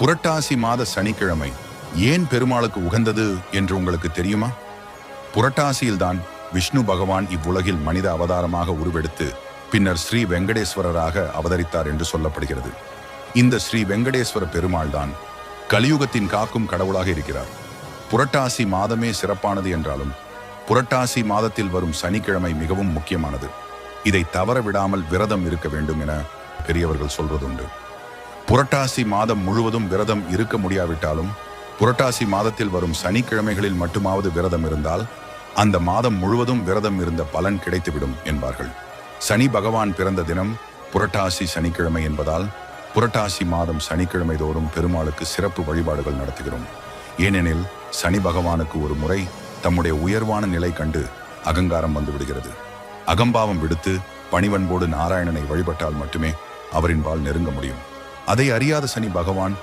புரட்டாசி மாத சனிக்கிழமை ஏன் பெருமாளுக்கு உகந்தது என்று உங்களுக்கு தெரியுமா? புரட்டாசியில்தான் விஷ்ணு பகவான் இவ்வுலகில் மனித அவதாரமாக உருவெடுத்து பின்னர் ஸ்ரீ வெங்கடேஸ்வரராக அவதரித்தார் என்று சொல்லப்படுகிறது. இந்த ஸ்ரீ வெங்கடேஸ்வர பெருமாள் தான் கலியுகத்தின் காக்கும் கடவுளாக இருக்கிறார். புரட்டாசி மாதமே சிறப்பானது என்றாலும் புரட்டாசி மாதத்தில் வரும் சனிக்கிழமை மிகவும் முக்கியமானது. இதை தவற விடாமல் விரதம் இருக்க வேண்டும் என பெரியவர்கள் சொல்வதுண்டு. புரட்டாசி மாதம் முழுவதும் விரதம் இருக்க முடியாவிட்டாலும் புரட்டாசி மாதத்தில் வரும் சனிக்கிழமைகளில் மட்டுமாவது விரதம் இருந்தால் அந்த மாதம் முழுவதும் விரதம் இருந்த பலன் கிடைத்துவிடும் என்பார்கள். சனி பகவான் பிறந்த தினம் புரட்டாசி சனிக்கிழமை என்பதால் புரட்டாசி மாதம் சனிக்கிழமை தோறும் பெருமாளுக்கு சிறப்பு வழிபாடுகள் நடத்துகிறோம். ஏனெனில் சனி பகவானுக்கு ஒரு முறை தம்முடைய உயர்வான நிலை கண்டு அகங்காரம் வந்து விடுகிறது. அகம்பாவம் விடுத்து பணிவன்போடு நாராயணனை வழிபட்டால் மட்டுமே அவரின் பால் நெருங்க முடியும். அதை அறியாத சனி பகவான்